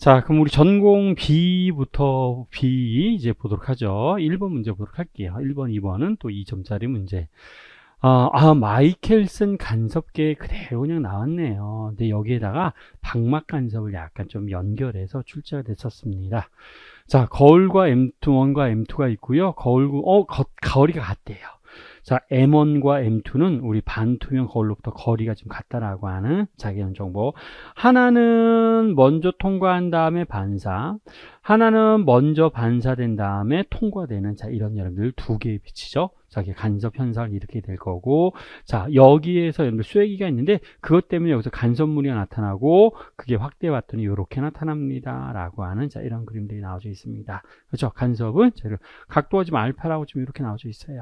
자, 그럼 우리 전공 B부터 B 이제 보도록 하죠. 1번 문제 보도록 할게요. 1번, 2번은 또 2점짜리 문제. 마이켈슨 간섭계 그대로 그냥 나왔네요. 근데 여기에다가 방막 간섭을 약간 좀 연결해서 출제가 됐었습니다. 자, 거울과 M1과 M2가 있고요. 거리가 같대요. 자, M1과 M2는 우리 반투명 거울로부터 거리가 좀 같다라고 하는 자기는 정보. 하나는 먼저 통과한 다음에 반사, 하나는 먼저 반사된 다음에 통과되는, 자, 이런 여러분들 두 개의 빛이죠. 자, 이게 간섭 현상을 이렇게 될 거고, 자, 여기에서 여러분들 쐐기가 있는데 그것 때문에 여기서 간섭물이 나타나고 그게 확대해 봤더니 이렇게 나타납니다 라고 하는, 자, 이런 그림들이 나와져 있습니다. 그렇죠? 간섭은 각도가 지금 알파라고 지금 이렇게 나와져 있어요.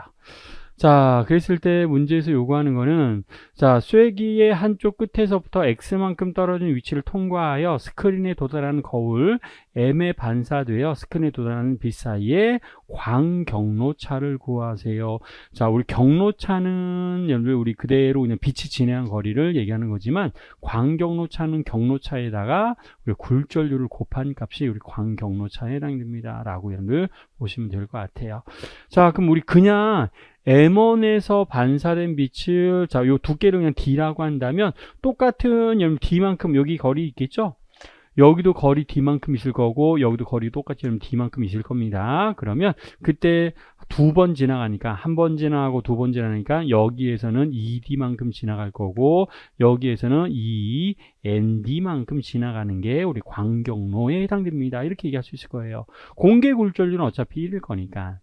자, 그랬을 때 문제에서 요구하는 거는, 자, 쐐기의 한쪽 끝에서부터 X만큼 떨어진 위치를 통과하여 스크린에 도달하는 거울 M에 반사되어 스크린에 도달하는 빛 사이에 광경로차를 구하세요. 자, 우리 경로차는 우리 그대로 그냥 빛이 진행한 거리를 얘기하는 거지만, 광경로차는 경로차에다가 우리 굴절률을 곱한 값이 우리 광경로차에 해당됩니다 라고 여러분들 보시면 될 것 같아요. 자, 그럼 우리 그냥 M1에서 반사된 빛을, 자, 요 두께를 그냥 D라고 한다면 똑같은 D만큼 여기 거리 있겠죠? 여기도 거리 D만큼 있을 거고 여기도 거리 똑같이 D만큼 있을 겁니다. 그러면 그때 두 번 지나가니까, 한 번 지나가고 두 번 지나가니까 여기에서는 2D만큼 지나갈 거고 여기에서는 2ND만큼 지나가는 게 우리 광경로에 해당됩니다. 이렇게 얘기할 수 있을 거예요. 공개 굴절률은 어차피 1일 거니까.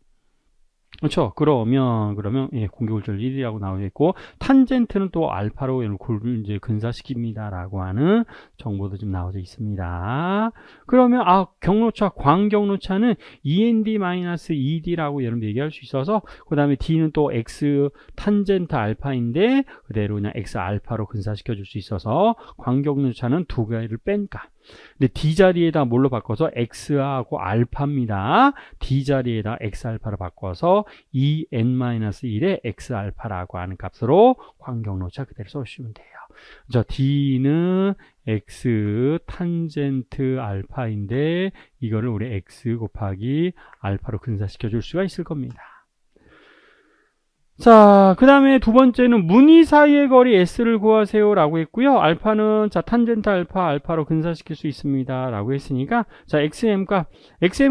그렇죠. 그러면 예, 공개 굴절 1이라고 나와 있고, 탄젠트는 또 알파로 이제 근사시킵니다라고 하는 정보도 좀 나와져 있습니다. 그러면 경로차, 광경로차는 END-ED라고 여러분 얘기할 수 있어서, 그다음에 D는 또 X 탄젠트 알파인데 그대로 그냥 X 알파로 근사시켜 줄 수 있어서 광경로차는 두 개를 뺀 값. 근데 D 자리에다 뭘로 바꿔서 X하고 알파입니다. D 자리에다 X 알파로 바꿔서 EN-1의 X 알파라고 하는 값으로 광경로차 그대로 써주시면 돼요. 자, D는 X 탄젠트 알파인데 이거를 우리 X 곱하기 알파로 근사시켜 줄 수가 있을 겁니다. 자, 그 다음에 두 번째는 무늬 사이의 거리 S를 구하세요 라고 했고요. 알파는, 자, 탄젠트 알파로 근사시킬 수 있습니다 라고 했으니까, 자, XM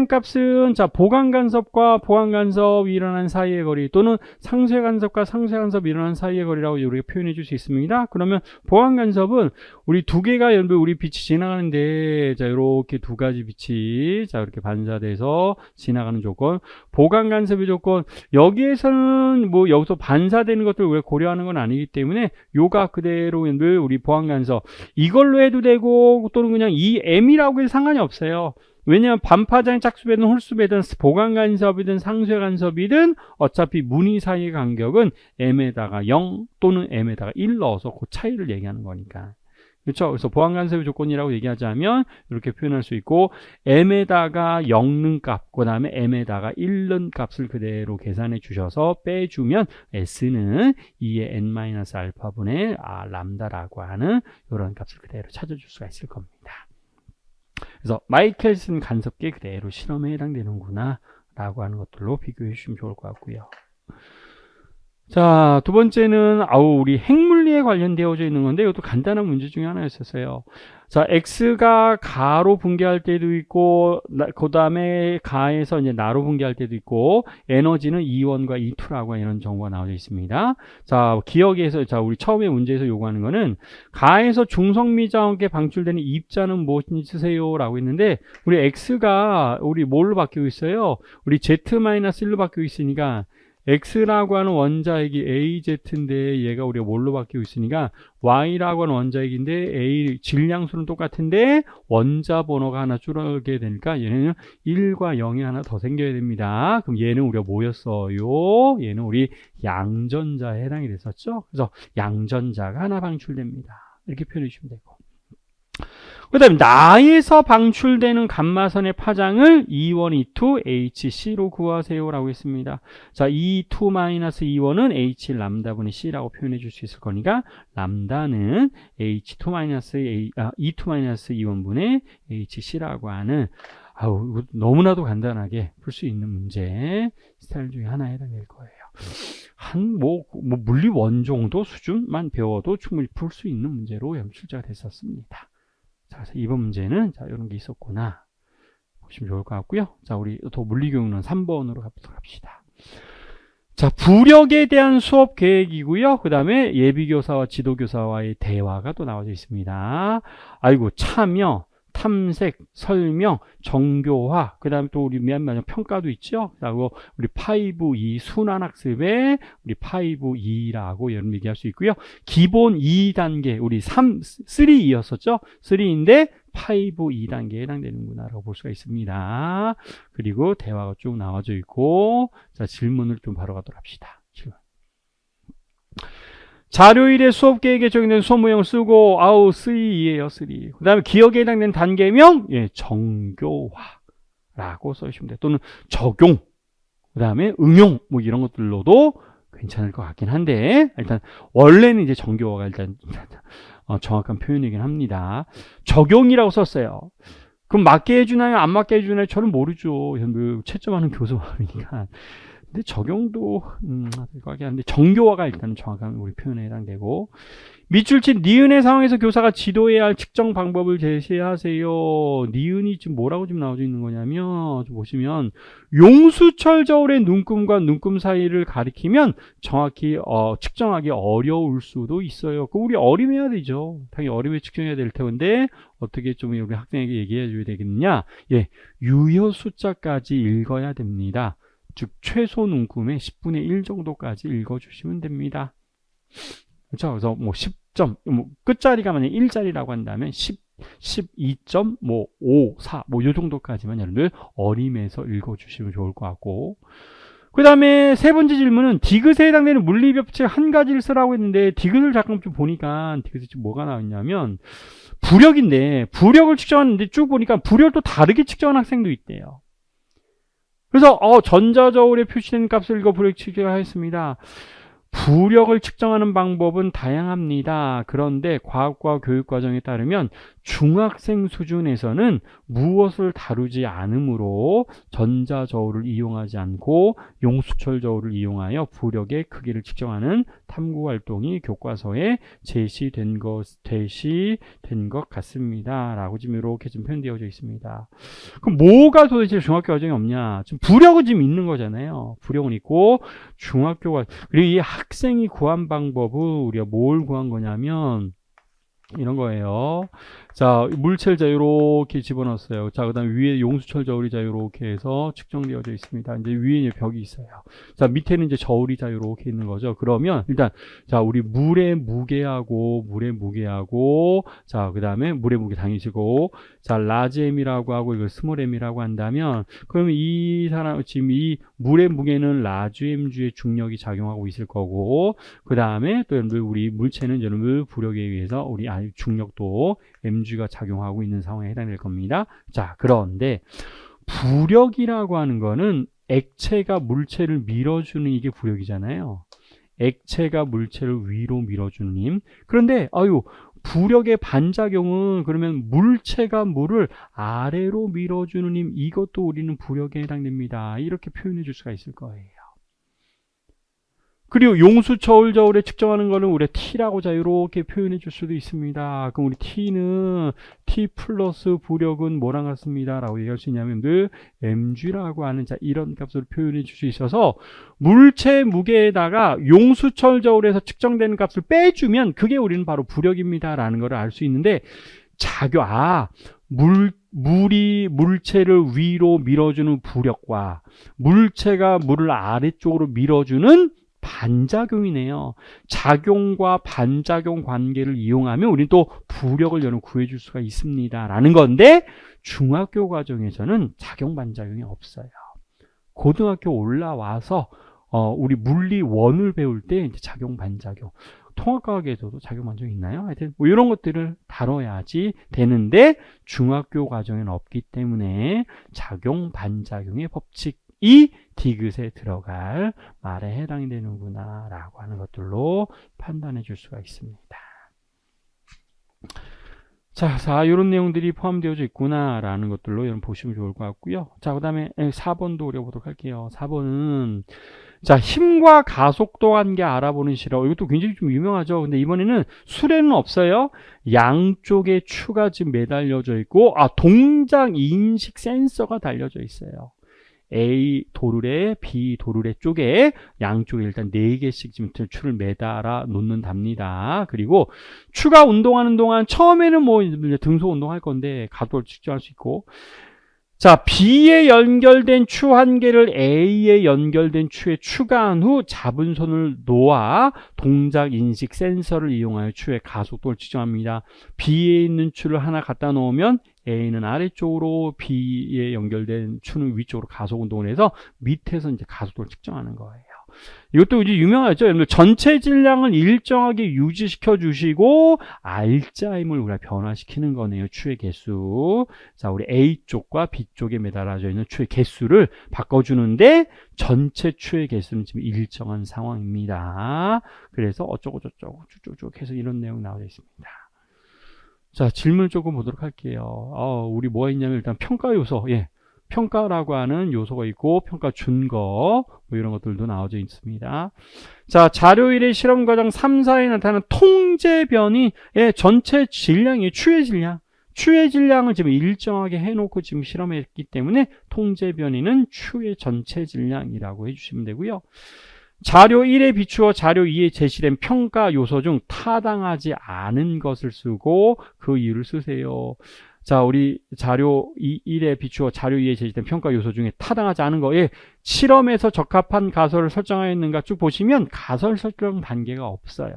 값은, 자, 보강 간섭과 보강 간섭이 일어난 사이의 거리, 또는 상쇄 간섭과 상쇄 간섭이 일어난 사이의 거리라고 우리가 표현해 줄 수 있습니다. 그러면 보강 간섭은 우리 두 개가 우리 빛이 지나가는데, 자, 이렇게 두 가지 빛이, 자, 이렇게 반사돼서 지나가는 조건. 보강 간섭의 조건, 여기에서는 여기서 반사되는 것들을 우리가 고려하는 건 아니기 때문에 요가 그대로 우리 보강 간섭 이걸로 해도 되고, 또는 그냥 이 M이라고 해도 상관이 없어요. 왜냐하면 반파장 짝수배든 홀수배든 보강 간섭이든 상쇄 간섭이든 어차피 무늬 사이의 간격은 M에다가 0 또는 M에다가 1 넣어서 그 차이를 얘기하는 거니까. 그렇죠? 그래서 보강 간섭의 조건이라고 얘기하자면 이렇게 표현할 수 있고, M에다가 0는 값, 그 다음에 M에다가 1는 값을 그대로 계산해 주셔서 빼주면 S는 2의 N-알파분의 람다라고 하는 이런 값을 그대로 찾아줄 수가 있을 겁니다. 그래서 마이켈슨 간섭계 그대로 실험에 해당되는구나 라고 하는 것들로 비교해 주시면 좋을 것 같고요. 자, 두 번째는 우리 핵물리에 관련되어져 있는 건데 이것도 간단한 문제 중에 하나였었어요. 자, X가 가로 붕괴할 때도 있고, 그 다음에 가에서 이제 나로 붕괴할 때도 있고, 에너지는 E1과 E2라고 이런 정보가 나와져 있습니다. 자, 기억에서, 자, 우리 처음에 문제에서 요구하는 거는 가에서 중성미자원계 방출되는 입자는 무엇인지 쓰세요 라고 했는데, 우리 X가 우리 뭘로 바뀌고 있어요? 우리 Z-1로 바뀌고 있으니까 X라고 하는 원자핵이 AZ인데 얘가 우리가 뭘로 바뀌고 있으니까 Y라고 하는 원자핵인데 A 질량수는 똑같은데 원자 번호가 하나 줄어들게 되니까 얘는 1과 0이 하나 더 생겨야 됩니다. 그럼 얘는 우리가 뭐였어요? 얘는 우리 양전자에 해당이 됐었죠. 그래서 양전자가 하나 방출됩니다. 이렇게 표현해 주시면 되고, 그 다음에 나에서 방출되는 감마선의 파장을 E1, E2, HC로 구하세요라고 했습니다. 자, E2-E1은 H 람다분의 C라고 표현해 줄 수 있을 거니까 람다는 E2-E1분의 HC라고 하는 이거 너무나도 간단하게 풀 수 있는 문제 스타일 중에 하나에 해당될 거예요. 물리 원정도 수준만 배워도 충분히 풀 수 있는 문제로 출제가 됐었습니다. 자, 그래서 이번 문제는 자, 이런 게 있었구나 보시면 좋을 것 같고요. 자, 우리 또 물리교육론 3번으로 가보도록 합시다. 자, 부력에 대한 수업 계획이고요. 그 다음에 예비교사와 지도교사와의 대화가 또 나와져 있습니다. 아이고, 참여, 탐색, 설명, 정교화, 그 다음에 또 우리 맨 마지막 평가도 있죠. 그리고 우리 5E 순환학습에 우리 5E라고 여러분 얘기할 수 있고요. 기본 2단계, 우리 3E였었죠. 3인데 5E 단계에 해당되는구나 라고 볼 수가 있습니다. 그리고 대화가 쭉 나와져 있고, 자, 질문을 좀 바로 가도록 합시다. 질문. 자료일에 수업 계획에 적용된 수업 모형을 쓰고 3이에요. 3. 그 다음에 기억에 해당되는 단계명 정교화라고 써주시면 돼요. 또는 적용, 그 다음에 응용 이런 것들로도 괜찮을 것 같긴 한데 일단 원래는 이제 정교화가 일단 정확한 표현이긴 합니다. 적용이라고 썼어요. 그럼 맞게 해주나요? 안 맞게 해주나요? 저는 모르죠. 채점하는 교수님이니까. 근데 적용도 될 것 같긴 한데 정교화가 일단 정확한 우리 표현에 해당되고, 밑줄친 니은의 상황에서 교사가 지도해야 할 측정 방법을 제시하세요. 니은이 지금 뭐라고 지금 나와져 있는 거냐면 좀 보시면 용수철 저울의 눈금과 눈금 사이를 가리키면 정확히 측정하기 어려울 수도 있어요. 그 우리 어림해야 되죠. 당연히 어림에 측정해야 될 텐데 어떻게 좀 우리 학생에게 얘기해 줘야 되겠느냐? 유효 숫자까지 읽어야 됩니다. 즉 최소 눈금의 10분의 1 정도까지 읽어주시면 됩니다. 그렇죠? 그래서 10점, 끝자리가 만약 1자리라고 한다면 12.54, 요 정도까지만 여러분들 어림에서 읽어주시면 좋을 것 같고, 그 다음에 세 번째 질문은 디귿에 해당되는 물리법칙 한 가지를 쓰라고 했는데, 디귿을 잠깐 좀 보니까 디귿이 지금 뭐가 나왔냐면 부력인데, 부력을 측정하는데 쭉 보니까 부력도 다르게 측정하는 학생도 있대요. 그래서 전자저울에 표시된 값을 읽어 부력 측정하였습니다. 부력을 측정하는 방법은 다양합니다. 그런데 과학과 교육과정에 따르면 중학생 수준에서는 무엇을 다루지 않으므로 전자저울을 이용하지 않고 용수철 저울을 이용하여 부력의 크기를 측정하는 탐구활동이 교과서에 제시된 것 같습니다. 라고 지금 이렇게 좀 표현되어져 있습니다. 그럼 뭐가 도대체 중학교 과정에 없냐? 지금 부력은 지금 있는 거잖아요. 부력은 있고 중학교가, 그리고 이 학생이 구한 방법은 우리가 뭘 구한 거냐면 이런 거예요. 자, 물체를 자 이렇게 집어넣었어요. 자, 그다음에 위에 용수철 저울이 자 이렇게 해서 측정되어져 있습니다. 이제 위에 벽이 있어요. 자, 밑에는 이제 저울이 자 이렇게 있는 거죠. 그러면 일단 자, 우리 물의 무게하고 자, 그다음에 물의 무게 당연히고, 자, 라지 m이라고 하고 이걸 스몰 m이라고 한다면, 그러면 이 사람 지금 이 물의 무게는 라지 m주의 중력이 작용하고 있을 거고, 그다음에 또 여러분들 우리 물체는 여러분들 부력에 의해서 우리 중력도 mg가 작용하고 있는 상황에 해당될 겁니다. 자, 그런데 부력이라고 하는 거는 액체가 물체를 밀어주는 이게 부력이잖아요. 액체가 물체를 위로 밀어주는 힘. 그런데 부력의 반작용은 그러면 물체가 물을 아래로 밀어주는 힘, 이것도 우리는 부력에 해당됩니다. 이렇게 표현해 줄 수가 있을 거예요. 그리고 용수철 저울에 측정하는 거는 우리가 T라고 자 이렇게 표현해 줄 수도 있습니다. 그럼 우리 T는 T 플러스 부력은 뭐랑 같습니다 라고 얘기할 수 있냐면 늘 mg라고 하는 자 이런 값으로 표현해 줄 수 있어서, 물체 무게에다가 용수철 저울에서 측정되는 값을 빼주면 그게 우리는 바로 부력입니다 라는 걸 알 수 있는데, 물이 물체를 위로 밀어주는 부력과 물체가 물을 아래쪽으로 밀어주는 반작용이네요. 작용과 반작용 관계를 이용하면 우리는 또 부력을 여러분 구해줄 수가 있습니다 라는 건데, 중학교 과정에서는 작용 반작용이 없어요. 고등학교 올라와서 우리 물리 원을 배울 때 이제 작용 반작용, 통합과학에서도 작용 반작용이 있나요? 하여튼 이런 것들을 다 다뤄야지 되는데 중학교 과정에는 없기 때문에 작용, 반작용의 법칙이 디귿에 들어갈 말에 해당이 되는구나 라고 하는 것들로 판단해 줄 수가 있습니다. 자, 이런 내용들이 포함되어 있구나 라는 것들로 여러분 보시면 좋을 것 같고요. 자, 그 다음에 4번도 우려보도록 할게요. 4번은 자, 힘과 가속도 관계 알아보는 실험. 이것도 굉장히 좀 유명하죠. 근데 이번에는 수레는 없어요. 양쪽에 추가 지금 매달려져 있고, 동작 인식 센서가 달려져 있어요. A 도르래, B 도르래 쪽에 양쪽에 일단 4개씩 지금 추를 매달아 놓는답니다. 그리고 추가 운동하는 동안 처음에는 뭐 등소 운동할 건데 가속도를 측정할 수 있고, 자, B에 연결된 추 한 개를 A에 연결된 추에 추가한 후 잡은 손을 놓아 동작 인식 센서를 이용하여 추의 가속도를 측정합니다. B에 있는 추를 하나 갖다 놓으면 A는 아래쪽으로, B에 연결된 추는 위쪽으로 가속 운동을 해서 밑에서 이제 가속도를 측정하는 거예요. 이것도 이제 유명하죠. 여러분들 전체 질량을 일정하게 유지시켜 주시고 알짜 힘을 우리가 변화시키는 거네요. 추의 개수. 자, 우리 A 쪽과 B 쪽에 매달아져 있는 추의 개수를 바꿔주는데 전체 추의 개수는 지금 일정한 상황입니다. 그래서 어쩌고 저쩌고 쭉쭉쭉 해서 이런 내용이 나와 있습니다. 자, 질문 조금 보도록 할게요. 우리 뭐가 있냐면 일단 평가 요소. 평가라고 하는 요소가 있고 평가 준거 뭐 이런 것들도 나와져 있습니다. 자, 자료 1의 실험 과정 3, 4에 나타나는 통제 변이 전체 질량이에요. 추의 질량. 추의 질량을 지금 일정하게 해놓고 지금 실험했기 때문에 통제 변이는 추의 전체 질량이라고 해주시면 되고요. 자료 1에 비추어 자료 2에 제시된 평가 요소 중 타당하지 않은 것을 쓰고 그 이유를 쓰세요. 자, 우리 자료 1에 비추어 자료 2에 제시된 평가 요소 중에 타당하지 않은 거에 실험에서 적합한 가설을 설정하였는가 쭉 보시면 가설 설정 단계가 없어요.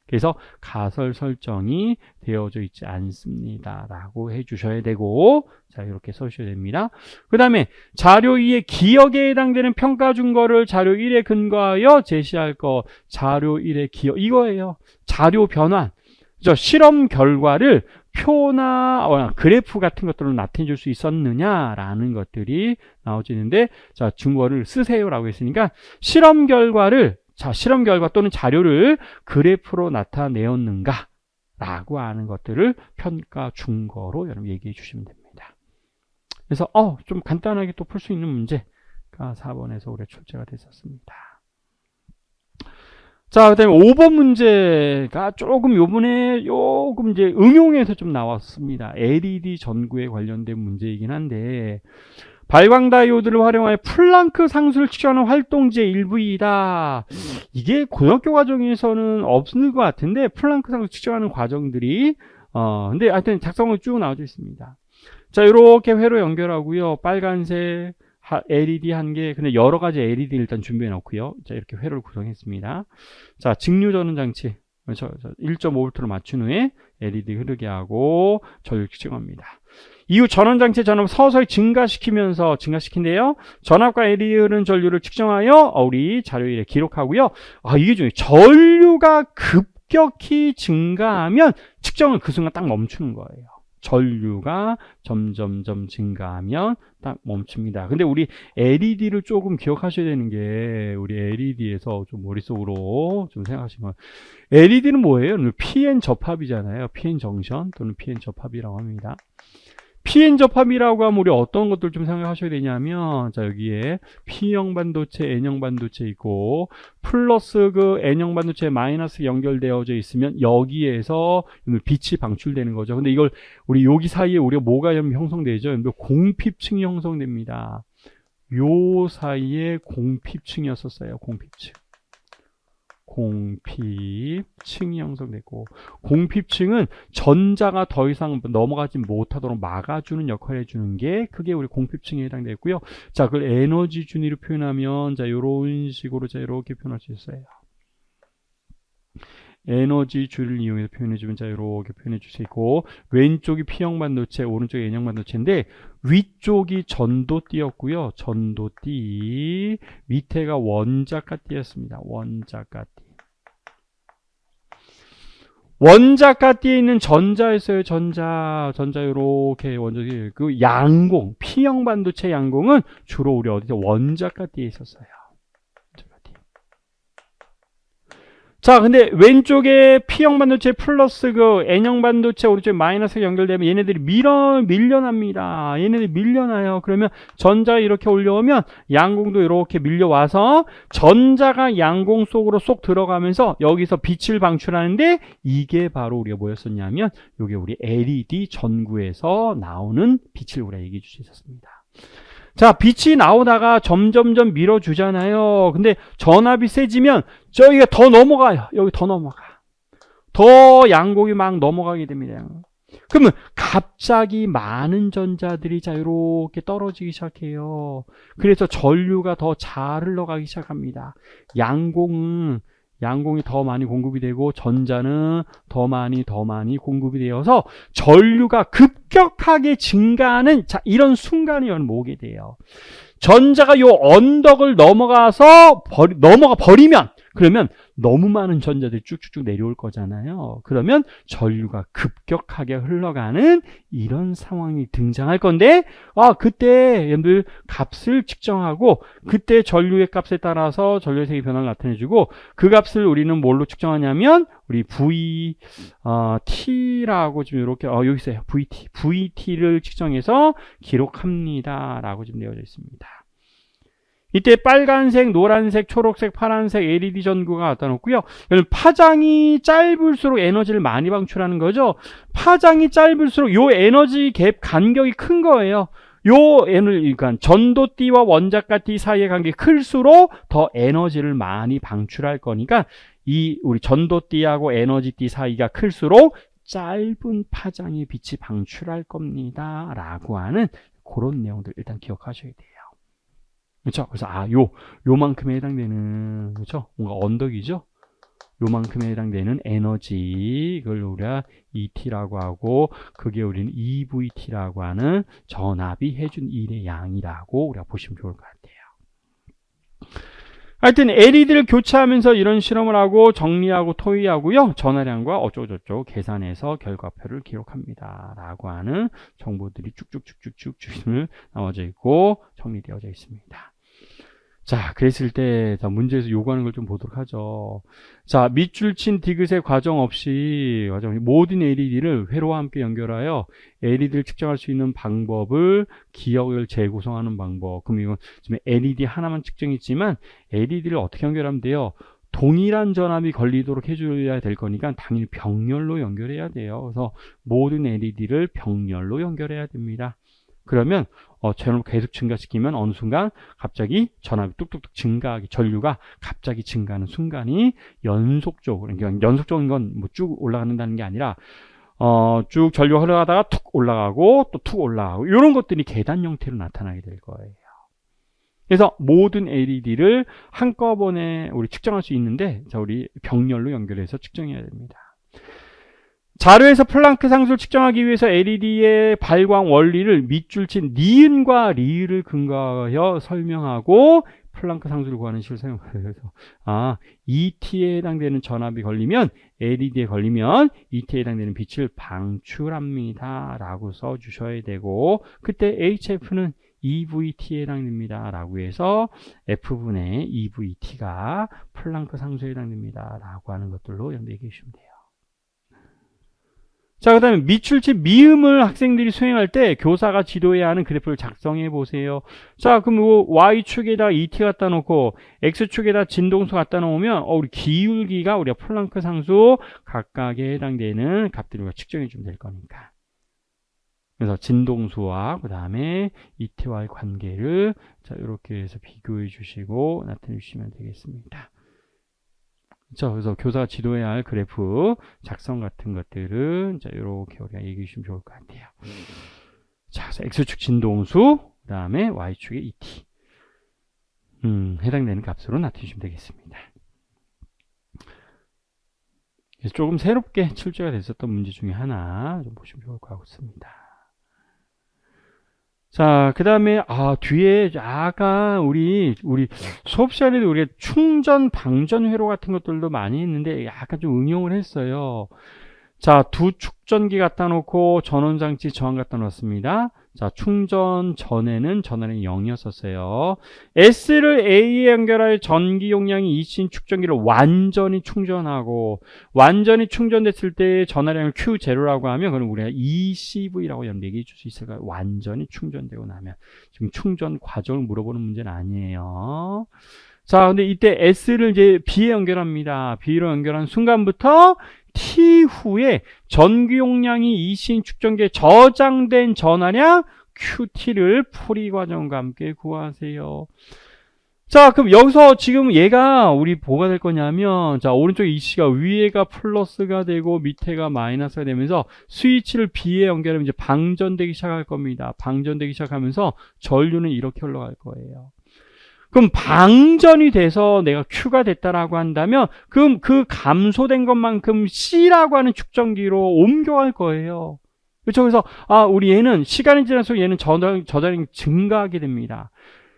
그래서 가설 설정이 되어져 있지 않습니다 라고 해주셔야 되고, 자, 이렇게 써주셔야 됩니다. 그 다음에 자료 2의 기억에 해당되는 평가 준거를 자료 1에 근거하여 제시할 거. 자료 1의 기억, 이거예요. 자료 변환. 실험 결과를 표나 그래프 같은 것들로 나타내 줄 수 있었느냐라는 것들이 나오지는데, 자, 증거를 쓰세요라고 했으니까 실험 결과 또는 자료를 그래프로 나타내었는가 라고 하는 것들을 평가 준거로 여러분 얘기해 주시면 됩니다. 그래서 좀 간단하게 또 풀 수 있는 문제가 4번에서 우리가 출제가 됐었습니다. 자, 그 다음에 5번 문제가 조금 요번에 이제 응용에서 좀 나왔습니다. LED 전구에 관련된 문제이긴 한데, 발광 다이오드를 활용하여 플랑크 상수를 측정하는 활동지의 일부이다. 이게 고등학교 과정에서는 없는 것 같은데, 플랑크 상수 측정하는 과정들이, 근데 하여튼 작성은 쭉 나와져 있습니다. 자, 이렇게 회로 연결하고요. 빨간색, LED 한 개, 근데 여러 가지 LED 일단 준비해 놓고요. 자, 이렇게 회로를 구성했습니다. 자, 직류 전원 장치 1.5V로 맞춘 후에 LED 흐르게 하고 전류 측정합니다. 이후 전원 장치 전압을 서서히 증가시킨대요. 전압과 LED 흐르는 전류를 측정하여 우리 자료 1에 기록하고요. 이게 중요해요. 전류가 급격히 증가하면 측정을 그 순간 딱 멈추는 거예요. 전류가 점점점 증가하면 딱 멈춥니다. 근데 우리 LED를 조금 기억하셔야 되는 게, 우리 LED에서 좀 머릿속으로 좀 생각하시면, LED는 뭐예요? PN 접합이잖아요. PN 정션 또는 PN 접합이라고 합니다. PN 접합이라고 하면 우리 어떤 것들 좀 생각하셔야 되냐면, 자, 여기에 P형 반도체, N형 반도체 있고, 플러스 그 N형 반도체 마이너스 연결되어져 있으면 여기에서 빛이 방출되는 거죠. 근데 이걸 우리 여기 사이에 우리가 뭐가 형성되죠? 공핍층이 형성됩니다. 요 사이에 공핍층이었었어요. 공핍층이 형성되고, 공핍층은 전자가 더 이상 넘어가지 못하도록 막아주는 역할을 해주는 게 그게 우리 공핍층에 해당되고요. 자, 그걸 에너지 준위로 표현하면, 자, 요런 식으로, 자, 이렇게 표현할 수 있어요. 에너지 줄을 이용해서 표현해주면, 자, 이렇게 표현해줄 수 있고, 왼쪽이 P형 반도체, 오른쪽이 N형 반도체인데, 위쪽이 전도띠였고요. 전도띠, 밑에가 원자가띠였습니다. 원자가띠. 원자가 띠에 있는 전자였어요. 전자 요렇게 원자기 그 양공, P형 반도체 양공은 주로 우리 어디서 원자가 띠에 있었어요. 자, 근데 왼쪽에 P형 반도체 플러스 그 N형 반도체 오른쪽에 마이너스가 연결되면 얘네들이 밀려납니다. 얘네들이 밀려나요. 그러면 전자 이렇게 올려오면 양공도 이렇게 밀려와서 전자가 양공 속으로 쏙 들어가면서 여기서 빛을 방출하는데 이게 바로 우리가 뭐였었냐면 이게 우리 LED 전구에서 나오는 빛을 우리가 얘기해 줄 수 있었습니다. 자, 빛이 나오다가 점점점 밀어주잖아요. 근데 전압이 세지면 저기가 더 넘어가요. 여기 더 넘어가. 더 양공이 막 넘어가게 됩니다. 그러면 갑자기 많은 전자들이 자 이렇게 떨어지기 시작해요. 그래서 전류가 더 잘 흘러가기 시작합니다. 양공이 더 많이 공급이 되고 전자는 더 많이 공급이 되어서 전류가 급격하게 증가하는 자 이런 순간이 오게 돼요. 전자가 요 언덕을 넘어가 버리면 그러면 너무 많은 전자들이 쭉쭉쭉 내려올 거잖아요. 그러면 전류가 급격하게 흘러가는 이런 상황이 등장할 건데 그때 여러분들 값을 측정하고 그때 전류의 값에 따라서 전류의 색의 변화를 나타내주고 그 값을 우리는 뭘로 측정하냐면 우리 T라고 지금 이렇게 여기 있어요. VT를 측정해서 기록합니다. 라고 지금 되어져 있습니다. 이때 빨간색, 노란색, 초록색, 파란색 LED 전구가 갖다 놓고요. 파장이 짧을수록 에너지를 많이 방출하는 거죠. 파장이 짧을수록 요 에너지 갭 간격이 큰 거예요. 그러니까 전도띠와 원자가띠 사이의 간격이 클수록 더 에너지를 많이 방출할 거니까 우리 전도띠하고 에너지띠 사이가 클수록 짧은 파장의 빛이 방출할 겁니다. 라고 하는 그런 내용들 일단 기억하셔야 돼요. 그렇죠? 그래서 요만큼에 해당되는 그렇죠? 뭔가 언덕이죠? 요만큼에 해당되는 에너지 이걸 우리가 ET라고 하고 그게 우리는 EVT라고 하는 전압이 해준 일의 양이라고 우리가 보시면 좋을 것 같아요. 하여튼 LED를 교체하면서 이런 실험을 하고 정리하고 토의하고요. 전화량과 어쩌고저쩌고 계산해서 결과표를 기록합니다. 라고 하는 정보들이 쭉쭉쭉쭉쭉 나와져 있고 정리되어져 있습니다. 자, 그랬을 때 문제에서 요구하는 걸 좀 보도록 하죠. 자, 밑줄 친 디귿의 과정 없이 모든 LED를 회로와 함께 연결하여 LED를 측정할 수 있는 방법을 기억을 재구성하는 방법. 그럼 이건 지금 LED 하나만 측정했지만 LED를 어떻게 연결하면 돼요? 동일한 전압이 걸리도록 해줘야 될 거니까 당연히 병렬로 연결해야 돼요. 그래서 모든 LED를 병렬로 연결해야 됩니다. 그러면 전압을 계속 증가시키면 어느 순간 갑자기 전압이 뚝뚝뚝 증가하기 전류가 갑자기 증가하는 순간이 연속적으로 그러니까 연속적인 건 뭐 쭉 올라가는다는 게 아니라 쭉 전류가 흘러가다가 툭 올라가고 또 툭 올라가고 이런 것들이 계단 형태로 나타나게 될 거예요. 그래서 모든 LED를 한꺼번에 우리 측정할 수 있는데 우리 병렬로 연결해서 측정해야 됩니다. 자료에서 플랑크 상수를 측정하기 위해서 LED의 발광 원리를 밑줄 친 니은과 리을을 근거하여 설명하고 플랑크 상수를 구하는 식으로 사용해서 ET에 해당되는 전압이 걸리면 LED에 걸리면 ET에 해당되는 빛을 방출합니다. 라고 써주셔야 되고 그때 HF는 EVT에 해당됩니다. 라고 해서 F분의 EVT가 플랑크 상수에 해당됩니다. 라고 하는 것들로 얘기해 주시면 돼요. 자, 그 다음에 밑줄친 미음을 학생들이 수행할 때 교사가 지도해야 하는 그래프를 작성해 보세요. 자, 그럼 Y축에다 ET 갖다 놓고 X축에다 진동수 갖다 놓으면 우리 기울기가 우리가 플랑크 상수 각각에 해당되는 값들을 우리가 측정해 주면 될 거니까. 그래서 진동수와 그 다음에 ET와의 관계를 자, 이렇게 해서 비교해 주시고 나타내 주시면 되겠습니다. 그래서 교사가 지도해야 할 그래프 작성 같은 것들은 자, 이렇게 우리가 얘기해 주시면 좋을 것 같아요. 자, 그래서 X축 진동수, 그 다음에 Y축의 ET. 해당되는 값으로 나타내 주시면 되겠습니다. 그래서 조금 새롭게 출제가 됐었던 문제 중에 하나 좀 보시면 좋을 것 같습니다. 자, 그 다음에, 뒤에 약간 우리 수업 시간에도 우리가 충전, 방전 회로 같은 것들도 많이 했는데 약간 좀 응용을 했어요. 자, 두 축전기 갖다 놓고 전원장치 저항 갖다 놓았습니다. 자, 충전 전에는 전원이 0이었었어요. S를 A에 연결할 전기 용량이 2C인 축전기를 완전히 충전하고, 완전히 충전됐을 때 전화량을 Q0라고 하면, 그럼 우리가 ECV라고 얘기해 줄 수 있을까요? 완전히 충전되고 나면. 지금 충전 과정을 물어보는 문제는 아니에요. 자, 근데 이때 S를 이제 B에 연결합니다. B로 연결한 순간부터 T 후에 전기 용량이 EC인 축전기에 저장된 전하량 QT를 풀이 과정과 함께 구하세요. 자, 그럼 여기서 지금 얘가 우리 뭐가 될 거냐면, 자, 오른쪽 EC가 위에가 플러스가 되고 밑에가 마이너스가 되면서 스위치를 B에 연결하면 이제 방전되기 시작할 겁니다. 방전되기 시작하면서 전류는 이렇게 흘러갈 거예요. 그럼 방전이 돼서 내가 Q가 됐다라고 한다면, 그럼 그 감소된 것만큼 C라고 하는 축전기로 옮겨갈 거예요. 그렇죠? 그래서, 우리 얘는 시간이 지날수록 얘는 저장량이 증가하게 됩니다.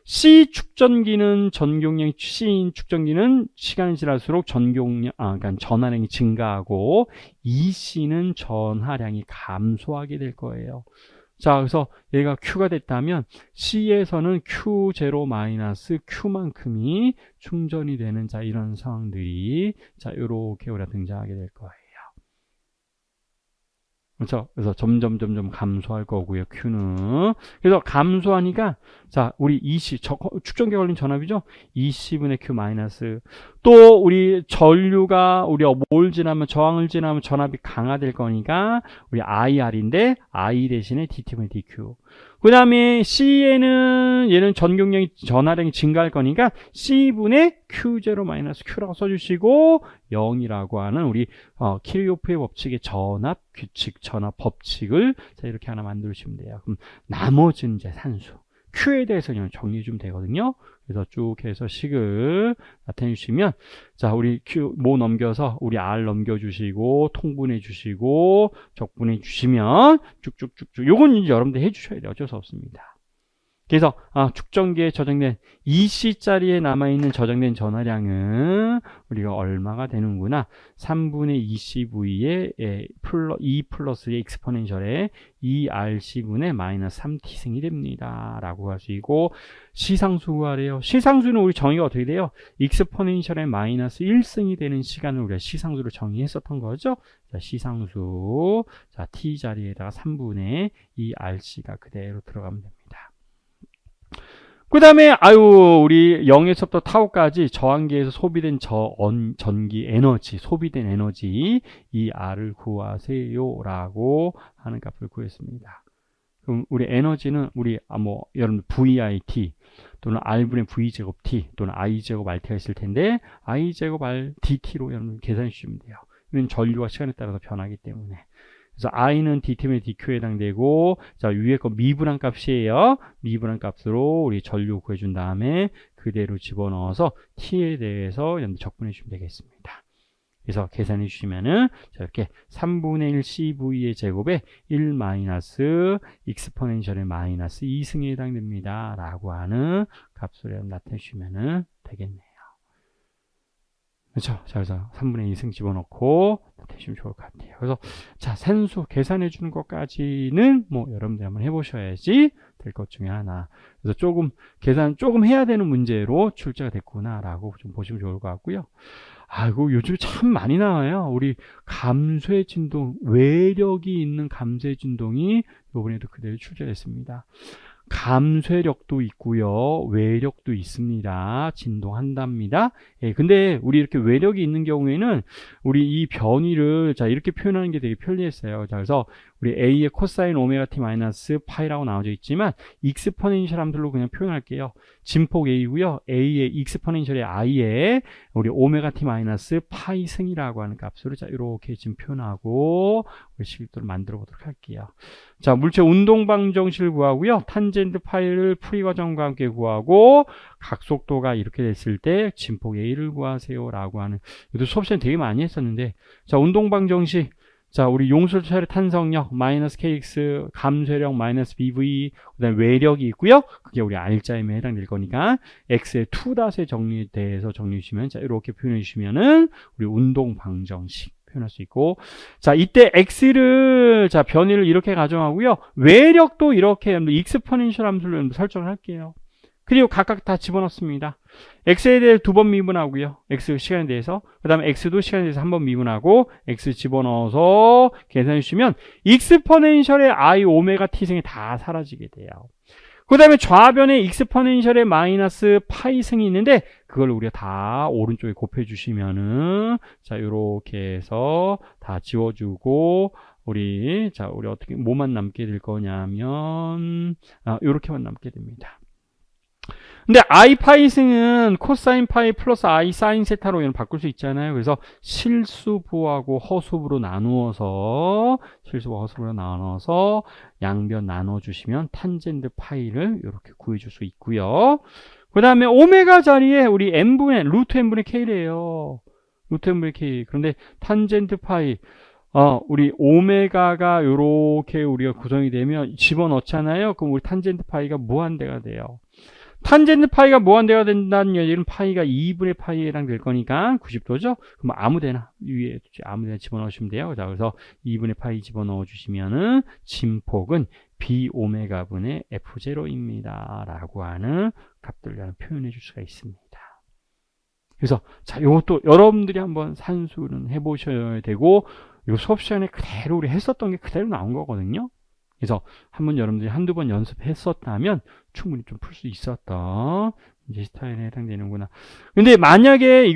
C 축전기는 전기용량이 C인 축전기는 시간이 지날수록 그러니까 전하량이 증가하고, EC는 전하량이 감소하게 될 거예요. 자, 그래서 얘가 Q가 됐다면 C에서는 Q0 마이너스 Q만큼이 충전이 되는, 자, 이런 상황들이, 자, 요렇게 우리가 등장하게 될 거예요. 그렇죠? 그래서 점점 감소할 거고요, Q는. 그래서 감소하니까, 자, 우리 EC, 축전기에 걸린 전압이죠? EC분의 Q 마이너스. 또, 우리 전류가, 우리가 뭘 지나면, 저항을 지나면 전압이 강화될 거니까, 우리 IR인데, I 대신에 DT분의 DQ. 그 다음에 C에는, 얘는 전하량이 증가할 거니까, C분의 Q0 마이너스 Q라고 써주시고, 0이라고 하는 우리, 키르호프의 법칙의 전압 규칙, 전압 법칙을, 자, 이렇게 하나 만들어주시면 돼요. 그럼, 나머지는 이제 산수. Q에 대해서 그냥 정리해 주면 되거든요. 그래서 쭉 해서 식을 나타내 주시면, 자, 우리 Q, 모 넘겨서 우리 R 넘겨주시고, 통분해 주시고, 적분해 주시면, 쭉쭉쭉쭉. 요건 이제 여러분들 해 주셔야 돼요. 어쩔 수 없습니다. 그래서, 축전기에 저장된 EC짜리에 남아있는 저장된 전하량은 우리가 얼마가 되는구나. 3분의 ECV의 E 플러스의 익스포넨셜에 ERC분의 마이너스 3T승이 됩니다. 라고 하시고, 시상수 구하래요. 시상수는 우리 정의가 어떻게 돼요? 익스포넨셜의 마이너스 1승이 되는 시간을 우리가 시상수로 정의했었던 거죠. 자, 시상수. 자, T 자리에다가 3분의 ERC가 그대로 들어가면 됩니다. 그 다음에, 우리 0에서부터 타우까지 저항기에서 소비된 전기 에너지, 소비된 에너지, 이 R을 구하세요. 라고 하는 값을 구했습니다. 그럼 우리 에너지는 여러분 VIT 또는 R분의 V제곱 T 또는 I제곱 RT가 있을 텐데, I제곱 R DT로 여러분 계산해 주시면 돼요. 이건 전류와 시간에 따라서 변하기 때문에. 그래서 I는 DT분의 DQ에 해당되고, 자, 위에 거 미분한 값이에요. 미분한 값으로 우리 전류 구해준 다음에 그대로 집어넣어서 T에 대해서 적분해 주시면 되겠습니다. 그래서 계산해 주시면은, 자, 이렇게 3분의 1 CV의 제곱에 1 마이너스 익스포넨셜의 마이너스 2승에 해당됩니다. 라고 하는 값을 나타내 주시면은 되겠네요. 그렇죠? 자, 그래서 3분의 2승 집어넣고 대시면 좋을 것 같아요. 그래서 자, 산수 계산해 주는 것까지는 여러분들 한번 해보셔야지 될 것 중에 하나. 그래서 계산 조금 해야 되는 문제로 출제가 됐구나라고 좀 보시면 좋을 것 같고요. 요즘 참 많이 나와요. 우리 감쇄 진동, 외력이 있는 감쇄 진동이 이번에도 그대로 출제됐습니다. 감쇄력도 있고요, 외력도 있습니다. 진동한답니다. 근데 우리 이렇게 외력이 있는 경우에는 우리 이 변위를 자 이렇게 표현하는 게 되게 편리했어요. 자, 그래서 우리 A의 코사인 오메가 T 마이너스 파이라고 나와져 있지만 익스포넨셜함들로 그냥 표현할게요. 진폭 A고요. A의 익스포넨셜의 I에 우리 오메가 T 마이너스 파이 승이라고 하는 값으로 자 이렇게 지금 표현하고 우리 식도를 만들어 보도록 할게요. 자, 물체 운동 방정식을 구하고요. 탄젠트 파이를 풀이 과정과 함께 구하고 각속도가 이렇게 됐을 때 진폭 A를 구하세요 라고 하는, 이것도 수업 시간에 되게 많이 했었는데, 자, 운동 방정식, 자, 우리 용술차의 탄성력 마이너스 KX, 감쇄력 마이너스 BV, 그 다음에 외력이 있고요. 그게 우리 R자임에 해당될 거니까 X의 2닷의 정리에 대해서 정리해 주시면, 자, 이렇게 표현해 주시면은 우리 운동 방정식 표현할 수 있고, 자, 이때 x를, 자, 변위를 이렇게 가정하고요. 외력도 이렇게 익스포넨셜 함수를 설정을 할게요. 그리고 각각 다 집어넣습니다. x에 대해 2번 미분하고요. x 시간에 대해서. 그 다음에 x도 시간에 대해서 1번 미분하고, x 집어넣어서 계산해 주시면, 익스포넨셜의 i 오메가 t승이 다 사라지게 돼요. 그 다음에 좌변에 익스포넨셜의 마이너스 파이 승이 있는데, 그걸 우리가 다 오른쪽에 곱해주시면은, 자, 요렇게 해서 다 지워주고, 우리 어떻게, 뭐만 남게 될 거냐면, 요렇게만 남게 됩니다. 근데 i 파이 승은 코사인 파이 플러스 i 사인 세타로 이런 바꿀 수 있잖아요. 그래서 실수부하고 허수부로 나누어서 양변 나눠주시면 탄젠트 파이를 이렇게 구해줄 수 있고요. 그 다음에 오메가 자리에 우리 루트 n분의 k래요. 루트 n분의 k. 그런데 탄젠트 파이 우리 오메가가 요렇게 우리가 구성이 되면 집어넣잖아요. 그럼 우리 탄젠트 파이가 무한대가 돼요. 탄젠트 파이가 무한대가 된다는 얘기는 파이가 2분의 파이랑 될 거니까 90도죠? 그럼 아무데나 위에 아무데나 집어넣으시면 돼요. 자, 그래서 2분의 파이 집어넣어 주시면은 진폭은 b 오메가 분의 f0입니다. 라고 하는 값들을 표현해 줄 수가 있습니다. 그래서 자, 요것도 여러분들이 한번 산수는 해 보셔야 되고, 요 수업 시간에 그대로 우리 했었던 게 그대로 나온 거거든요. 그래서 한번 여러분들이 한두 번 연습했었다면 충분히 좀 풀 수 있었던 문제 스타일에 해당되는구나. 근데 만약에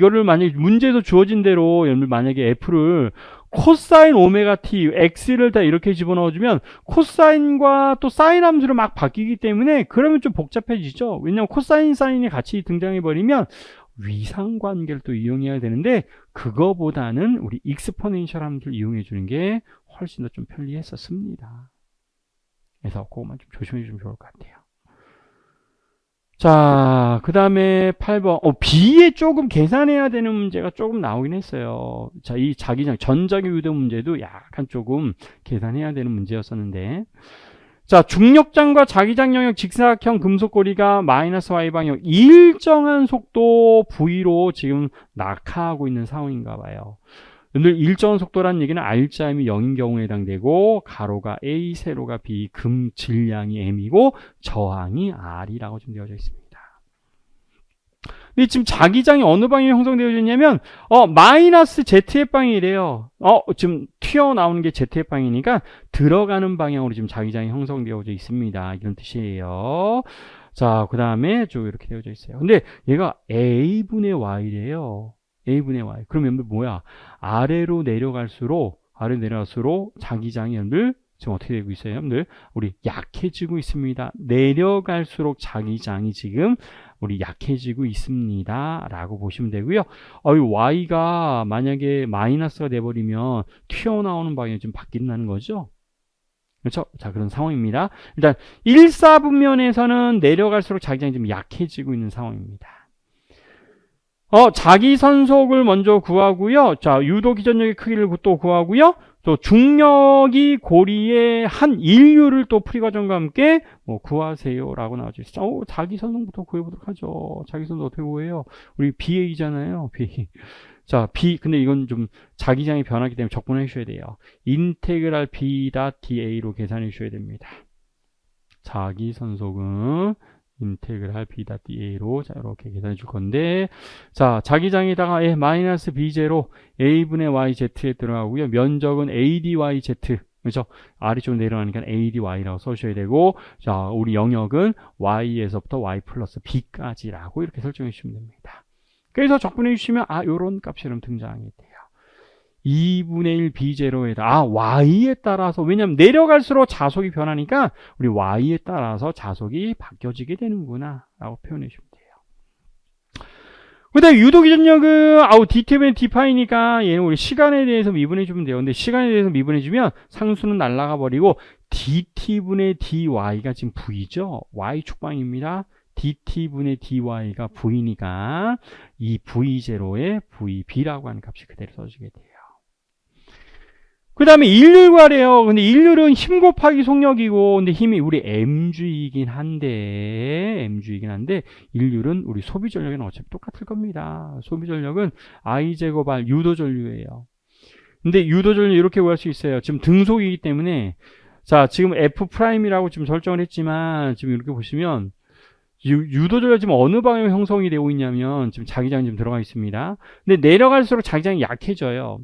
문제에서 주어진 대로 여러분들 만약에 f를 코사인 오메가 t, x를 다 이렇게 집어넣어주면 코사인과 또 사인 함수로 막 바뀌기 때문에 그러면 좀 복잡해지죠. 왜냐하면 코사인, 사인이 같이 등장해버리면 위상관계를 또 이용해야 되는데, 그거보다는 우리 익스포넨셜 함수를 이용해 주는 게 훨씬 더 좀 편리했었습니다. 그래서 그것만 좀 조심해 주시면 좋을 것 같아요. 자, 그 다음에 8번. B에 조금 계산해야 되는 문제가 조금 나오긴 했어요. 자, 이 전자기 유도 문제도 약간 조금 계산해야 되는 문제였었는데. 자, 중력장과 자기장 영역 직사각형 금속고리가 마이너스 y 방향 일정한 속도 v로 지금 낙하하고 있는 상황인가 봐요. 늘 일정한 속도라는 얘기는 R자임이 0인 경우에 해당되고, 가로가 A, 세로가 B, 금 질량이 M이고 저항이 R이라고 좀 되어져 있습니다. 근데 지금 자기장이 어느 방향에 형성되어져 있냐면 마이너스 ZF 방향이래요. 지금 튀어나오는 게 ZF 방향이니까 들어가는 방향으로 지금 자기장이 형성되어져 있습니다. 이런 뜻이에요. 자, 그 다음에 쭉 이렇게 되어져 있어요. 근데 얘가 A분의 Y래요. A분의 Y. 그러면 뭐야? 아래로 내려갈수록 자기장이 여러분들 지금 어떻게 되고 있어요? 여러분들 우리 약해지고 있습니다. 내려갈수록 자기장이 지금 우리 약해지고 있습니다. 라고 보시면 되고요. Y가 만약에 마이너스가 돼버리면 튀어나오는 방향이 좀 바뀐다는 거죠. 그렇죠? 자, 그런 상황입니다. 일단 1사분면에서는 내려갈수록 자기장이 좀 약해지고 있는 상황입니다. 자기 선속을 먼저 구하고요. 자, 유도 기전력의 크기를 또 구하고요. 또 중력이 고리의 한 인류를 또 풀이 과정과 함께 구하세요라고 나와져 있어요. 자기 선속부터 구해보도록 하죠. 자기 선속 어떻게 구해요? 우리 BA잖아요. B. 자, B. 근데 이건 좀 자기장이 변하기 때문에 적분해 주셔야 돼요. 인테그랄 B.DA로 계산해 주셔야 됩니다. 자기 선속은 인테그랄 B.DA로 자, 이렇게 계산해 줄 건데, 자, 자기장에다가 마이너스 B0 A분의 YZ에 들어가고요. 면적은 ADYZ. 그렇죠? R이 좀 내려가니까 ADY라고 써주셔야 되고, 자, 우리 영역은 Y에서부터 Y 플러스 B까지라고 이렇게 설정해 주시면 됩니다. 그래서 적분해 주시면, 요런 값이 그럼 등장하게 돼요. 2분의 1 B0에다 Y에 따라서, 왜냐면 내려갈수록 자속이 변하니까 우리 Y에 따라서 자속이 바뀌어지게 되는구나 라고 표현해 주시면 돼요. 그 다음에 유도기전력은 DT분의 D파이니까 얘는 우리 시간에 대해서 미분해 주면 돼요. 근데 시간에 대해서 미분해 주면 상수는 날아가 버리고 DT분의 DY가 지금 V죠. Y축방입니다. DT분의 DY가 V니까 이 V0에 VB라고 하는 값이 그대로 써지게 돼요. 그 다음에 일률과래요. 근데 일률은 힘 곱하기 속력이고, 근데 힘이 우리 M주이긴 한데, 일률은 우리 소비전력에는 어차피 똑같을 겁니다. 소비전력은 I제곱 R 유도전류예요. 근데 유도 전류 이렇게 구할 수 있어요. 지금 등속이기 때문에 자, 지금 F'이라고 지금 설정을 했지만 지금 이렇게 보시면 유도 전류가 지금 어느 방향으로 형성이 되고 있냐면 지금 자기장이 지금 들어가 있습니다. 근데 내려갈수록 자기장이 약해져요.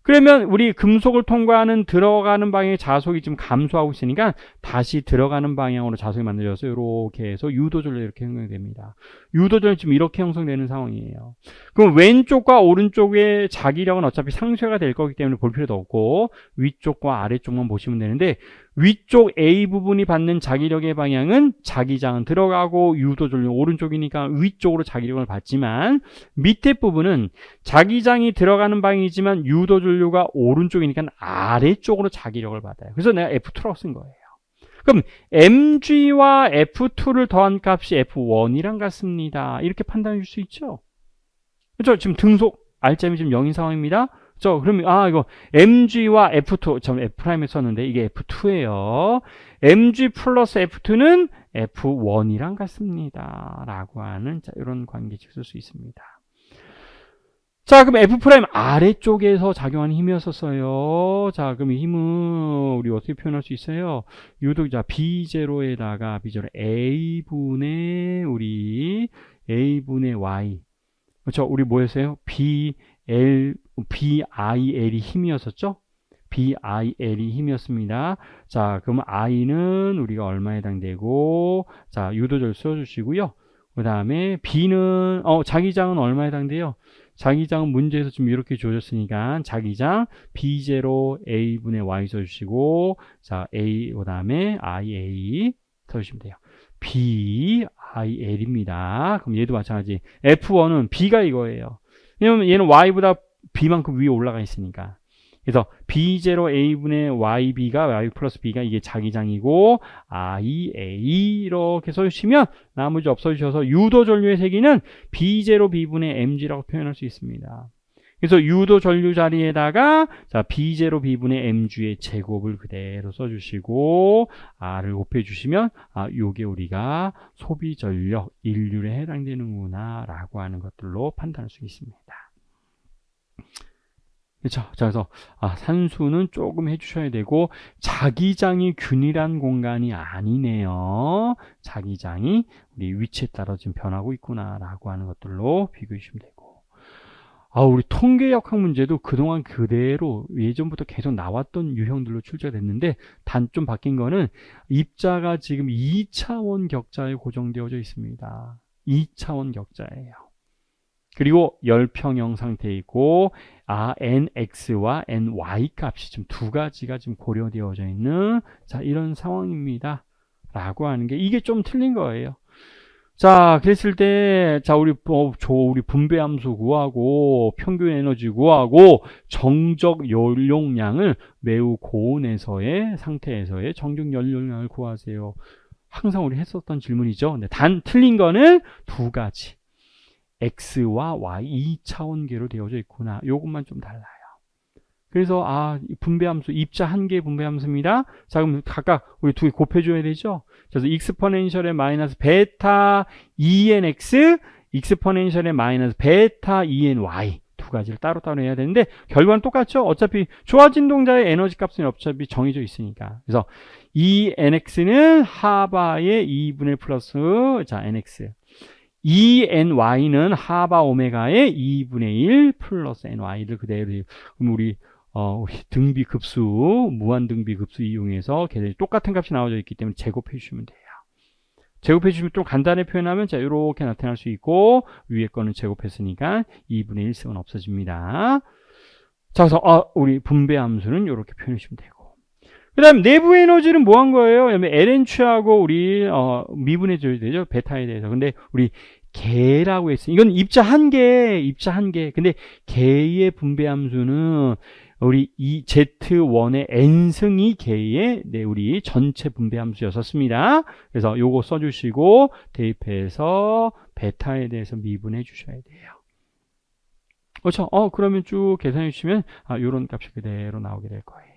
그러면 우리 금속을 통과하는 들어가는 방향의 자속이 좀 감소하고 있으니까 다시 들어가는 방향으로 자속이 만들어져서 이렇게 해서 유도절로 이렇게 형성이 됩니다. 유도절은 지금 이렇게 형성되는 상황이에요. 그럼 왼쪽과 오른쪽의 자기력은 어차피 상쇄가 될 거기 때문에 볼 필요도 없고 위쪽과 아래쪽만 보시면 되는데 위쪽 A 부분이 받는 자기력의 방향은 자기장은 들어가고 유도전류 오른쪽이니까 위쪽으로 자기력을 받지만 밑에 부분은 자기장이 들어가는 방향이지만 유도전류가 오른쪽이니까 아래쪽으로 자기력을 받아요. 그래서 내가 F2라고 쓴 거예요. 그럼 mg와 F2를 더한 값이 F1이랑 같습니다. 이렇게 판단해 줄 수 있죠. 그렇죠? 지금 등속 R점이 지금 0인 상황입니다. 그러면 이거 mg와 f2 전 F'에 썼는데 이게 f2예요. mg 플러스 f2는 f1이랑 같습니다. 라고 하는 이런 관계식 쓸 수 있습니다. 자, 그럼 F' 아래쪽에서 작용하는 힘이었었어요. 자, 그럼 이 힘은 우리 어떻게 표현할 수 있어요? 유도자 B0에다가 B0 A분의 우리 A분의 Y. 그렇죠? 우리 뭐였어요? BIL이 힘이었었죠? BIL이 힘이었습니다. 자, 그럼 I는 우리가 얼마에 해당되고, 자, 유도절 써주시고요. 그 다음에 B는, 자기장은 얼마에 해당돼요? 자기장은 문제에서 지금 이렇게 주어졌으니까, 자기장 B0 A분의 Y 써주시고, 자, A, 그 다음에 IA 써주시면 돼요. BIL입니다. 그럼 얘도 마찬가지. F1은 B가 이거예요. 왜냐면 얘는 Y보다 B만큼 위에 올라가 있으니까. 그래서 B0A분의 YB가 Y 플러스 B가 이게 자기장이고 IA 이렇게 써주시면 나머지 없어주셔서 유도전류의 세기는 B0B분의 MG라고 표현할 수 있습니다. 그래서 유도전류 자리에다가 자 B0B분의 MG의 제곱을 그대로 써주시고 R을 곱해주시면 요게 우리가 소비전력 인류에 해당되는구나 라고 하는 것들로 판단할 수 있습니다. 그렇죠. 자, 그래서 산수는 조금 해주셔야 되고 자기장이 균일한 공간이 아니네요. 자기장이 우리 위치에 따라 지금 변하고 있구나라고 하는 것들로 비교해 주시면 되고. 우리 통계역학 문제도 그동안 그대로 예전부터 계속 나왔던 유형들로 출제가 됐는데 단 좀 바뀐 거는 입자가 지금 2차원 격자에 고정되어져 있습니다. 2차원 격자예요. 그리고 열평형 상태에 있고 nx와 ny 값이 지금 두 가지가 지금 고려되어져 있는 자 이런 상황입니다. 라고 하는 게 이게 좀 틀린 거예요. 자, 그랬을 때, 자, 우리 분배 함수 구하고, 평균 에너지 구하고, 정적 연용량을 매우 고온에서의 상태에서의 정적 연용량을 구하세요. 항상 우리 했었던 질문이죠. 근데 단 틀린 거는 두 가지. X와 Y 2차원계로 되어져 있구나. 요것만 좀 달라요. 그래서 분배함수 입자 한 개의 분배함수입니다. 자, 그럼 각각 우리 두 개 곱해줘야 되죠. 그래서 익스포넨셜의 마이너스 베타 2nx, 익스포넨셜의 마이너스 베타 2ny 두 가지를 따로따로 해야 되는데 결과는 똑같죠. 어차피 좋아진 동자의 에너지 값은 어차피 정해져 있으니까. 그래서 2nx는 하바의 2분의 플러스 자 nx 2ny는 하바 오메가의 2분의 1 플러스 ny를 그대로 그럼 우리 등비 급수, 무한 등비 급수 이용해서 걔들이 똑같은 값이 나와져 있기 때문에 제곱해 주시면 돼요. 제곱해 주시면 좀 간단히 표현하면 자 이렇게 나타날 수 있고 위에 거는 제곱했으니까 2분의 1승은 없어집니다. 자, 그래서 우리 분배 함수는 이렇게 표현해 주시면 되고. 그 다음 내부 에너지는 뭐 한 거예요? ln 취하고 우리 미분해 줘야 되죠. 베타에 대해서. 근데 우리 개라고 했어요. 이건 입자 한 개. 근데 개의 분배 함수는 우리 이 Z1의 n승이 개의 우리 전체 분배 함수였었습니다. 그래서 요거 써주시고 대입해서 베타에 대해서 미분해 주셔야 돼요. 그렇죠? 그러면 쭉 계산해 주시면 요런 값이 그대로 나오게 될 거예요.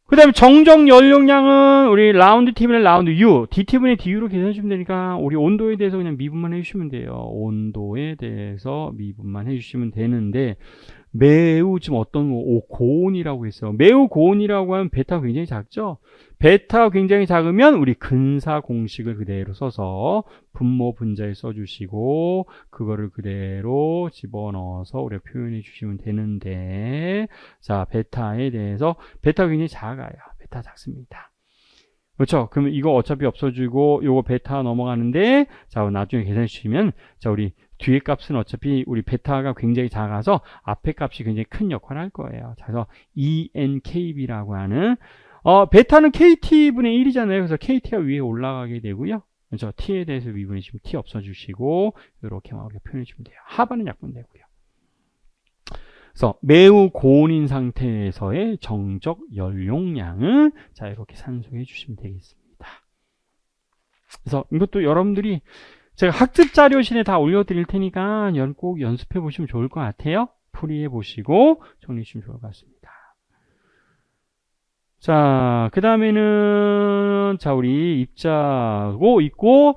그 다음에 정적 연용량은 우리 라운드 T분의 라운드 U, DT분의 DU로 계산해 주시면 되니까 우리 온도에 대해서 그냥 미분만 해주시면 돼요. 온도에 대해서 미분만 해주시면 되는데 매우 지금 어떤 고온이라고 했어요. 매우 고온이라고 하면 베타가 굉장히 작죠. 베타가 굉장히 작으면 우리 근사 공식을 그대로 써서 분모 분자에 써주시고 그거를 그대로 집어넣어서 우리가 표현해 주시면 되는데, 자, 베타에 대해서 베타가 굉장히 작아요. 베타 작습니다. 그렇죠? 그러면 이거 어차피 없어지고 요거 베타 넘어가는데, 자, 나중에 계산해 주시면, 자, 우리 뒤에 값은 어차피 우리 베타가 굉장히 작아서 앞에 값이 굉장히 큰 역할을 할 거예요. 자, 그래서 ENKB라고 하는, 베타는 KT분의 1이잖아요. 그래서 KT가 위에 올라가게 되고요. 그렇죠? T에 대해서 미분이시면 T 없어주시고, 이렇게만 우리가 표현해 주면 돼요. 하반은 약분 되고요. 그래서 매우 고온인 상태에서의 정적 연용량은, 자, 이렇게 산수해 주시면 되겠습니다. 그래서 이것도 여러분들이 제가 학습 자료실에 다 올려드릴 테니까 꼭 연습해 보시면 좋을 것 같아요. 풀이해 보시고 정리해 주시면 좋을 것 같습니다. 자, 그 다음에는, 자, 우리 입자고 있고,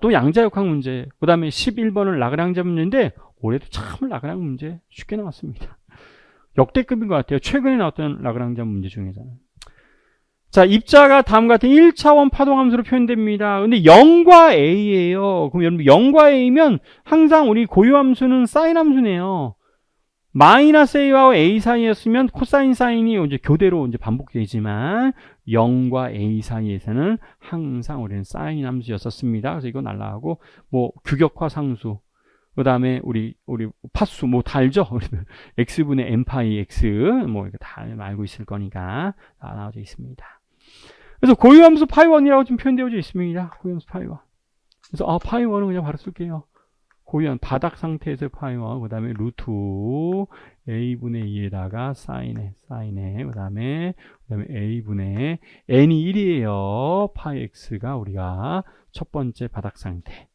또 양자역학 문제. 그 다음에 11번은 라그랑제 문제인데, 올해도 참 라그랑 문제 쉽게 나왔습니다. 역대급인 것 같아요. 최근에 나왔던 라그랑제 문제 중에서는. 자, 입자가 다음과 같은 1차원 파동함수로 표현됩니다. 근데 0과 A예요. 그럼 여러분 0과 A면 항상 우리 고유함수는 사인 함수네요. 마이너스 A와 A 사이였으면 코사인 사인이 이제 교대로 이제 반복되지만 0과 A 사이에서는 항상 우리는 사인 함수였었습니다. 그래서 이거 날라가고 뭐 규격화 상수, 그 다음에 우리 파수 뭐 다 알죠? x분의 n 파이 x 뭐 이거 다 알고 있을 거니까 다 나와져 있습니다. 그래서 고유함수 파이1이라고 좀 표현되어져 있습니다. 고유함수 파이1. 그래서 파이1은 그냥 바로 쓸게요. 고유한 바닥 상태에서 파이1, 그 다음에 루트 a분의 2에다가 사인에, 그 다음에 a분의 n이 1이에요. 파이 x가 우리가 첫 번째 바닥 상태.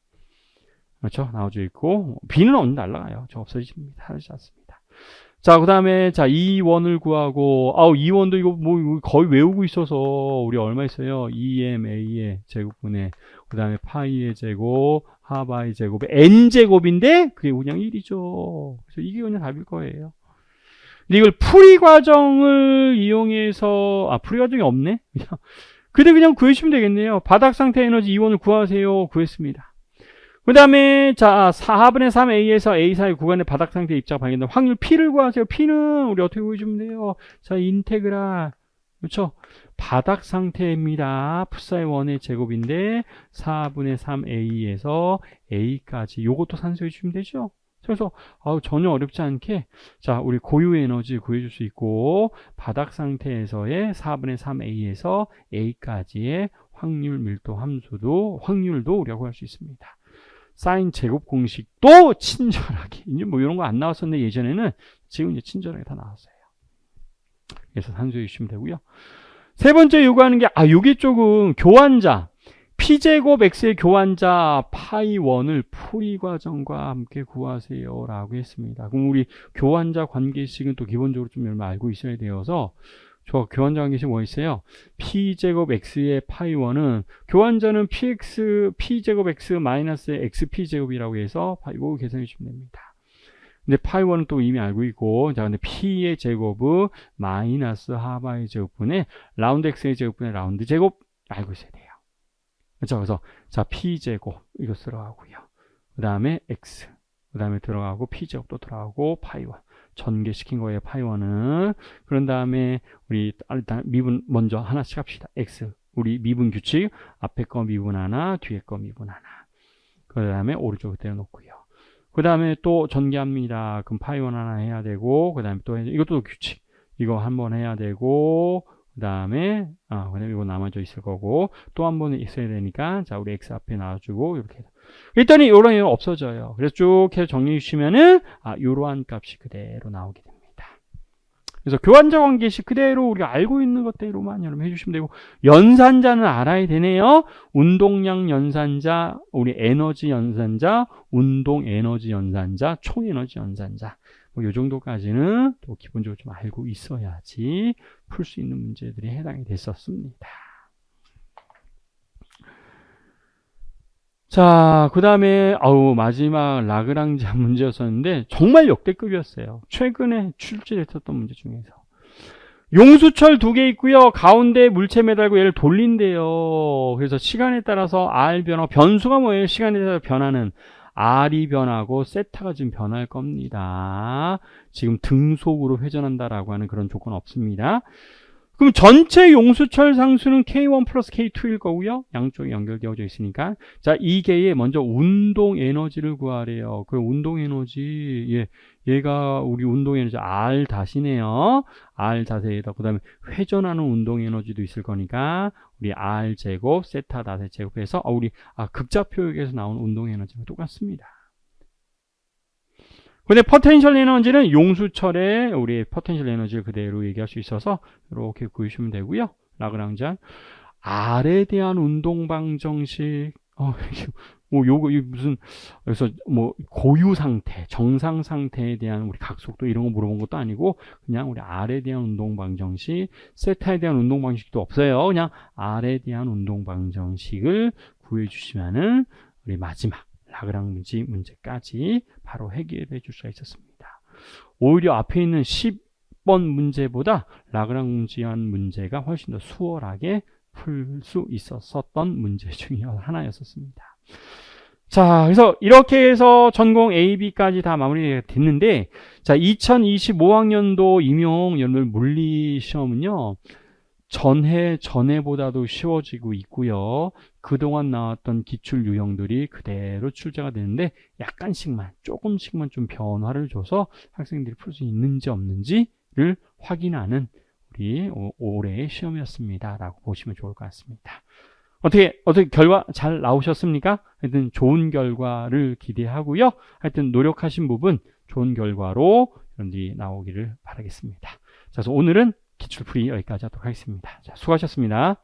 그렇죠? 나와져 있고, b는 언제 날라가요? 저 없어집니다. 사라지지 않습니다. 자, 그 다음에, 자, 2원을 구하고, 2원도 이거 뭐 거의 외우고 있어서, 우리 얼마 있어요? 2ma의 제곱분의, 그 다음에 파이의 제곱, 하바의 제곱에 n제곱인데, 그게 그냥 1이죠. 그래서 이게 그냥 답일 거예요. 근데 이걸 풀이 과정을 이용해서, 풀이 과정이 없네? 그냥 구해주시면 되겠네요. 바닥 상태 에너지 2원을 구하세요. 구했습니다. 그 다음에, 자, 4분의 3a에서 a 사이 구간의 바닥 상태 입자가 발견된 확률 p를 구하세요. p는 우리 어떻게 구해주면 돼요? 자, 인테그랄. 그렇죠? 바닥 상태입니다. 풋사의 원의 제곱인데, 4분의 3a에서 a까지. 요것도 산수해 주시면 되죠? 그래서, 전혀 어렵지 않게, 자, 우리 고유 에너지 구해줄 수 있고, 바닥 상태에서의 4분의 3a에서 a까지의 확률 밀도 함수도, 확률도 우리가 구할 수 있습니다. 사인 제곱 공식도 친절하게, 이제 뭐 이런 거 안 나왔었는데 예전에는, 지금 이제 친절하게 다 나왔어요. 그래서 산수해 주시면 되고요. 세 번째 요구하는 게, 요게 조금 교환자, p제곱 x의 교환자 파이1을 풀이 과정과 함께 구하세요 라고 했습니다. 그럼 우리 교환자 관계식은 또 기본적으로 좀 여러분 알고 있어야 되어서, 저 교환자 관계식 뭐 있어요? p제곱 x의 파이1은 교환자는 p제곱 x 마이너스 xp제곱이라고 해서 이거 계산해 주시면 됩니다. 근데 파이1은 또 이미 알고 있고, 자, 근데 p의 제곱은 마이너스 하바의 제곱분의 라운드 x의 제곱분의 라운드 제곱 알고 있어야 돼요. 그렇죠? 그래서 자, p제곱 이거 들어가고요. 그 다음에 x, 그 다음에 들어가고 p제곱도 들어가고 파이1 전개시킨 거예요. 파이1은. 그런 다음에 우리 일단 미분 먼저 하나씩 합시다. x, 우리 미분 규칙, 앞에 거 미분 하나, 뒤에 거 미분 하나. 그 다음에 오른쪽에 떼어놓고요. 그 다음에 또 전개합니다. 그럼 파이1 하나 해야 되고, 그 다음에 또 이것도 규칙, 이거 한번 해야 되고, 그 다음에 이거 남아져 있을 거고, 또 한 번 있어야 되니까, 자, 우리 x 앞에 놔주고, 이렇게 해서. 그랬더니, 요런 애는 없어져요. 그래서 쭉 해서 정리해 주시면은, 요러한 값이 그대로 나오게 됩니다. 그래서 교환자 관계식 그대로 우리가 알고 있는 것대로만 여러분 해주시면 되고, 연산자는 알아야 되네요. 운동량 연산자, 우리 에너지 연산자, 운동 에너지 연산자, 총 에너지 연산자. 뭐, 요 정도까지는 또 기본적으로 좀 알고 있어야지 풀 수 있는 문제들이 해당이 됐었습니다. 자, 그 다음에, 마지막 라그랑지 문제였었는데, 정말 역대급이었어요. 최근에 출제됐었던 문제 중에서. 용수철 두 개 있고요. 가운데 물체 매달고 얘를 돌린대요. 그래서 시간에 따라서 R 변화, 변수가 뭐예요? 시간에 따라 변하는. R이 변하고 세타가 지금 변할 겁니다. 지금 등속으로 회전한다라고 하는 그런 조건 없습니다. 그럼 전체 용수철 상수는 K1 플러스 K2일 거고요. 양쪽이 연결되어져 있으니까. 자, 이 개의 먼저 운동 에너지를 구하래요. 그 운동 에너지, 얘가 우리 운동 에너지 R 다시네요. R 다세에다 그 다음에 회전하는 운동 에너지도 있을 거니까 우리 R 제곱, 세타 다세 제곱해서 극좌표역에서 나온 운동 에너지랑 똑같습니다. 근데 포텐셜 에너지는 용수철의 우리 포텐셜 에너지를 그대로 얘기할 수 있어서 이렇게 구해주시면 되고요. 라그랑지안 R에 대한 운동 방정식 요거 무슨 그래서 고유 상태, 정상 상태에 대한 우리 각속도 이런 거 물어본 것도 아니고 그냥 우리 R에 대한 운동 방정식, 세타에 대한 운동 방식도 없어요. 그냥 R에 대한 운동 방정식을 구해 주시면은 우리 마지막 라그랑지 문제까지 바로 해결해 줄 수가 있었습니다. 오히려 앞에 있는 10번 문제보다 라그랑지안 문제가 훨씬 더 수월하게 풀 수 있었던 문제 중에 하나였었습니다. 자, 그래서 이렇게 해서 전공 A, B까지 다 마무리가 됐는데, 자, 2025학년도 임용 연물 물리 시험은요, 전해보다도 쉬워지고 있고요. 그동안 나왔던 기출 유형들이 그대로 출제가 되는데 조금씩만 좀 변화를 줘서 학생들이 풀 수 있는지 없는지를 확인하는 우리 올해의 시험이었습니다. 라고 보시면 좋을 것 같습니다. 어떻게 결과 잘 나오셨습니까? 하여튼 좋은 결과를 기대하고요. 하여튼 노력하신 부분 좋은 결과로 여러분들이 나오기를 바라겠습니다. 자, 그래서 오늘은 기출풀이 여기까지 하도록 하겠습니다. 자, 수고하셨습니다.